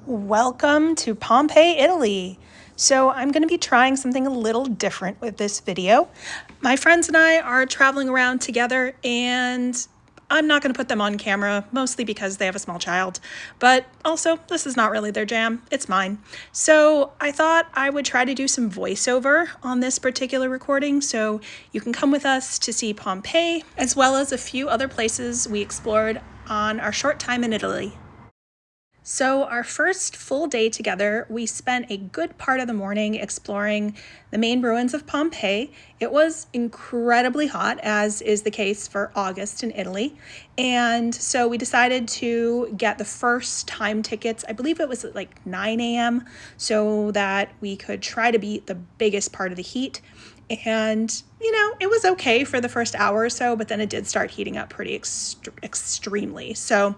Welcome to Pompeii, Italy. So I'm going to be trying something a little different with this video. My friends and I are traveling around together, and I'm not going to put them on camera, mostly because they have a small child, but also this is not really their jam, it's mine. So I thought I would try to do some voiceover on this particular recording, so you can come with us to see Pompeii, as well as a few other places we explored on our short time in Italy. So our first full day together, we spent a good part of the morning exploring the main ruins of Pompeii. It was incredibly hot, as is the case for August in Italy. And so we decided to get the first time tickets. I believe it was at like 9 a.m. so that we could try to beat the biggest part of the heat. And, it was okay for the first hour or so, but then it did start heating up pretty extremely. So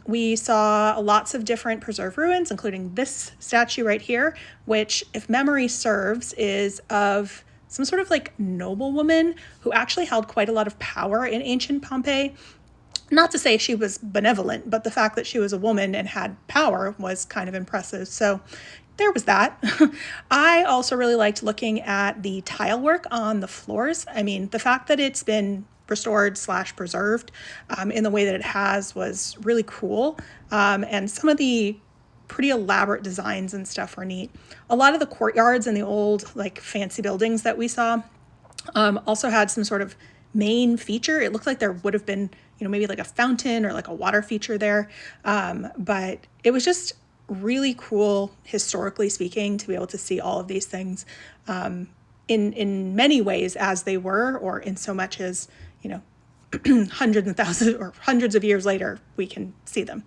we saw lots of different preserved ruins, including this statue right here, which, if memory serves, is of some sort of like noblewoman who actually held quite a lot of power in ancient Pompeii. Not to say she was benevolent, but the fact that she was a woman and had power was kind of impressive. So there was that. I also really liked looking at the tile work on the floors. I mean, the fact that it's been restored/preserved in the way that it has was really cool. And some of the pretty elaborate designs and stuff were neat. A lot of the courtyards and the old like fancy buildings that we saw also had some sort of main feature. It looked like there would have been, maybe like a fountain or like a water feature there. But it was just really cool, historically speaking, to be able to see all of these things in many ways as they were, or in so much as, hundreds and thousands or hundreds of years later, we can see them.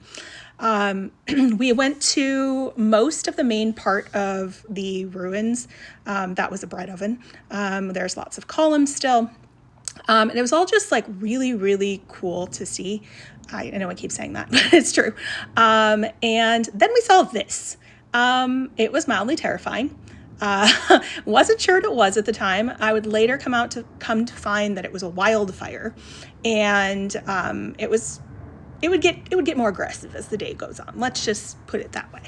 We went to most of the main part of the ruins. That was a bread oven. There's lots of columns still. And it was all just like really, really cool to see. I know I keep saying that, but it's true. And then we saw this. It was mildly terrifying. Wasn't sure what it was at the time. I would later come to find that it was a wildfire, and it would get more aggressive as the day goes on. Let's just put it that way.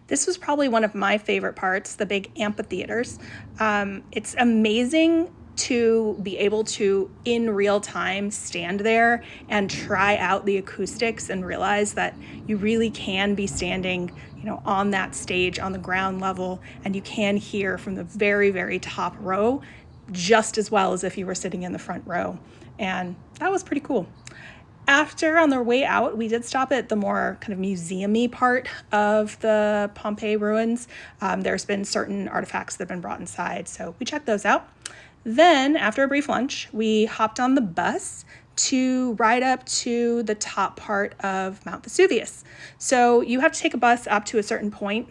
This was probably one of my favorite parts, the big amphitheaters. It's amazing to be able to, in real time, stand there and try out the acoustics and realize that you really can be standing, on that stage on the ground level, and you can hear from the very, very top row just as well as if you were sitting in the front row. And that was pretty cool. After, on their way out, we did stop at the more kind of museum-y part of the Pompeii ruins. There's been certain artifacts that have been brought inside, so we checked those out. Then, after a brief lunch, we hopped on the bus to ride up to the top part of Mount Vesuvius. So you have to take a bus up to a certain point,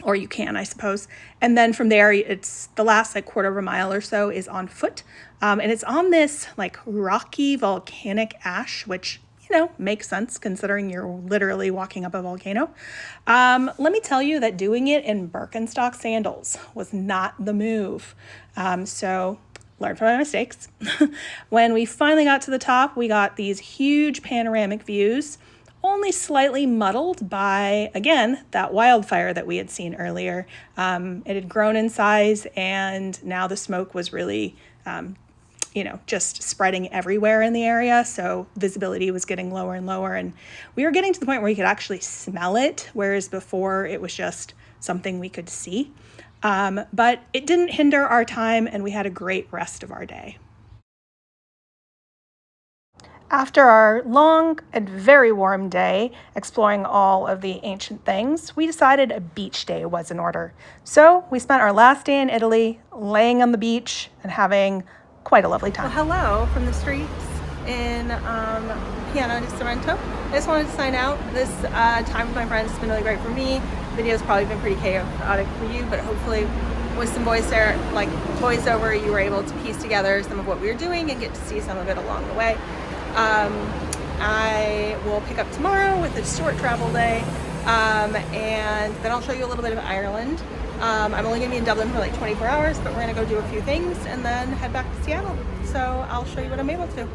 or you can, I suppose. And then from there, it's the last like quarter of a mile or so is on foot. And it's on this like rocky volcanic ash, which, makes sense considering you're literally walking up a volcano. Let me tell you that doing it in Birkenstock sandals was not the move. So learn from my mistakes. When we finally got to the top, we got these huge panoramic views, only slightly muddled by, again, that wildfire that we had seen earlier. It had grown in size, and now the smoke was really, just spreading everywhere in the area. So visibility was getting lower and lower, and we were getting to the point where you could actually smell it, whereas before it was just something we could see. But it didn't hinder our time, and we had a great rest of our day. After our long and very warm day exploring all of the ancient things, we decided a beach day was in order. So we spent our last day in Italy laying on the beach and having quite a lovely time. Well, hello from the streets in Piano di Sorrento. I just wanted to sign out. This time with my friends has been really great for me. The video's probably been pretty chaotic for you, but hopefully with some voiceover, you were able to piece together some of what we were doing and get to see some of it along the way. I will pick up tomorrow with a short travel day, and then I'll show you a little bit of Ireland. I'm only gonna be in Dublin for like 24 hours, but we're gonna go do a few things and then head back to Seattle. So I'll show you what I'm able to.